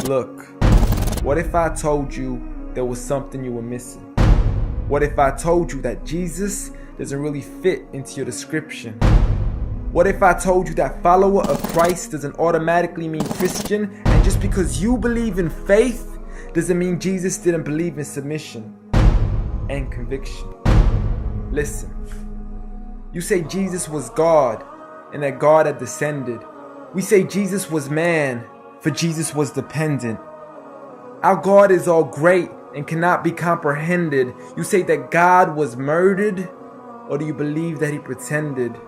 Look, what if I told you there was something you were missing? What if I told you that Jesus doesn't really fit into your description? What if I told you that follower of Christ doesn't automatically mean Christian, and just because you believe in faith doesn't mean Jesus didn't believe in submission and conviction? Listen, you say Jesus was God and that God had descended. We say Jesus was man, for Jesus was dependent. Our God is all great and cannot be comprehended. You say that God was murdered, or do you believe that he pretended?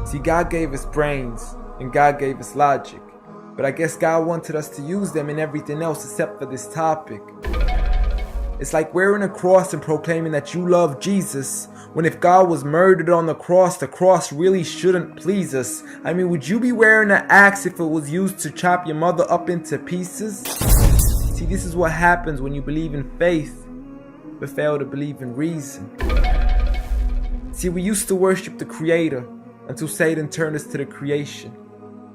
See, God gave us brains and God gave us logic, but I guess God wanted us to use them in everything else except for this topic. It's like wearing a cross and proclaiming that you love Jesus, when if God was murdered on the cross really shouldn't please us. I mean, would you be wearing an axe if it was used to chop your mother up into pieces? See, this is what happens when you believe in faith, but fail to believe in reason. See, we used to worship the Creator until Satan turned us to the creation.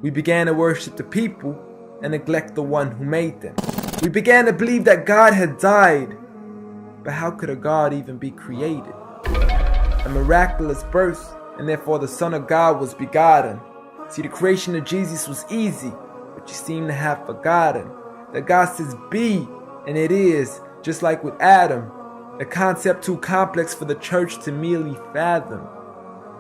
We began to worship the people and neglect the one who made them. We began to believe that God had died, but how could a God even be created? A miraculous birth, and therefore the Son of God was begotten. See, the creation of Jesus was easy, but you seem to have forgotten that God says be, and it is, just like with Adam, a concept too complex for the church to merely fathom.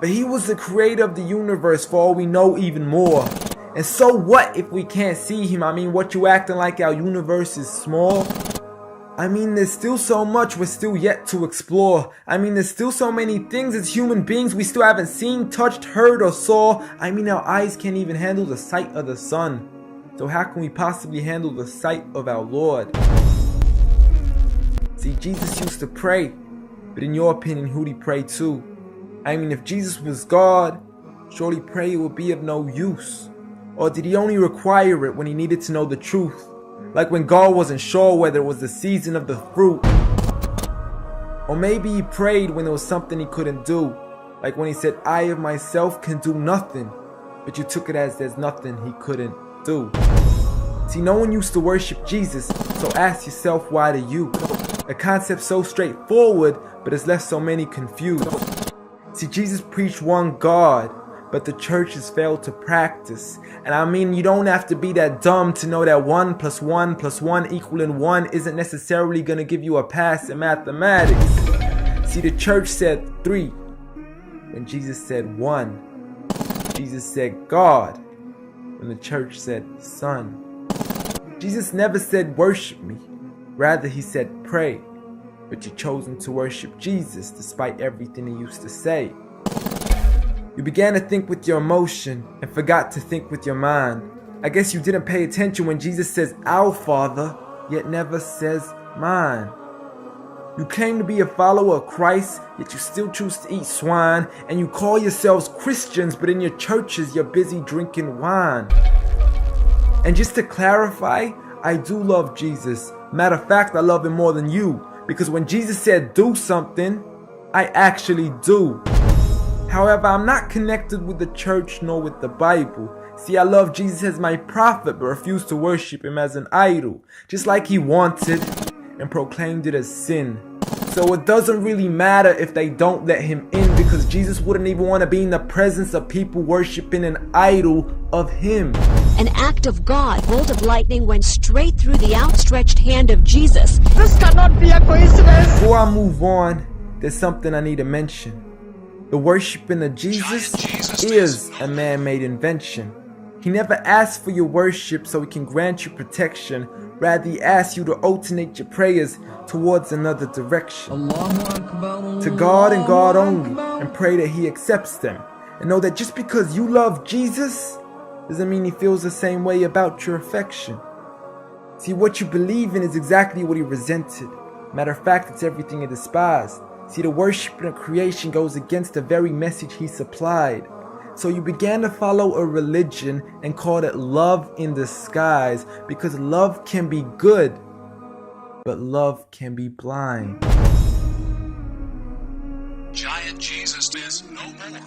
But he was the creator of the universe, for all we know, even more. And so what if we can't see him? I mean, what you acting like our universe is small? I mean, there's still so much we're still yet to explore. I mean, there's still so many things as human beings we still haven't seen, touched, heard, or saw. I mean, our eyes can't even handle the sight of the sun. So how can we possibly handle the sight of our Lord? See, Jesus used to pray, but in your opinion, who'd he pray to? I mean, if Jesus was God, surely prayer would be of no use. Or did he only require it when he needed to know the truth? Like when God wasn't sure whether it was the season of the fruit. Or maybe he prayed when there was something he couldn't do. Like when he said, I of myself can do nothing. But you took it as there's nothing he couldn't do. See, no one used to worship Jesus, so ask yourself, why do you? A concept so straightforward, but has left so many confused. See, Jesus preached one God, but the church has failed to practice. And I mean, you don't have to be that dumb to know that 1 + 1 + 1 equaling 1 isn't necessarily going to give you a pass in mathematics. See, the church said 3 when Jesus said 1. Jesus said God when the church said Son. Jesus never said worship me, rather he said pray. But you've chosen to worship Jesus despite everything he used to say. You began to think with your emotion and forgot to think with your mind. I guess you didn't pay attention when Jesus says our Father, yet never says mine. You claim to be a follower of Christ, yet you still choose to eat swine. And you call yourselves Christians, but in your churches you're busy drinking wine. And just to clarify, I do love Jesus. Matter of fact, I love him more than you. Because when Jesus said do something, I actually do. However, I'm not connected with the church nor with the Bible. See, I love Jesus as my prophet, but refuse to worship him as an idol, just like he wanted and proclaimed it as sin. So it doesn't really matter if they don't let him in, because Jesus wouldn't even want to be in the presence of people worshiping an idol of him. An act of God, bolt of lightning went straight through the outstretched hand of Jesus. This cannot be a coincidence. Before I move on, there's something I need to mention. The worshiping of Jesus is a man-made invention. He never asked for your worship so he can grant you protection. Rather, he asks you to alternate your prayers towards another direction. To God and God only, and pray that he accepts them. And know that just because you love Jesus doesn't mean he feels the same way about your affection. See, what you believe in is exactly what he resented. Matter of fact, it's everything he despised. See, the worship of creation goes against the very message he supplied. So you began to follow a religion and called it love in disguise, because love can be good, but love can be blind. Giant Jesus is no more.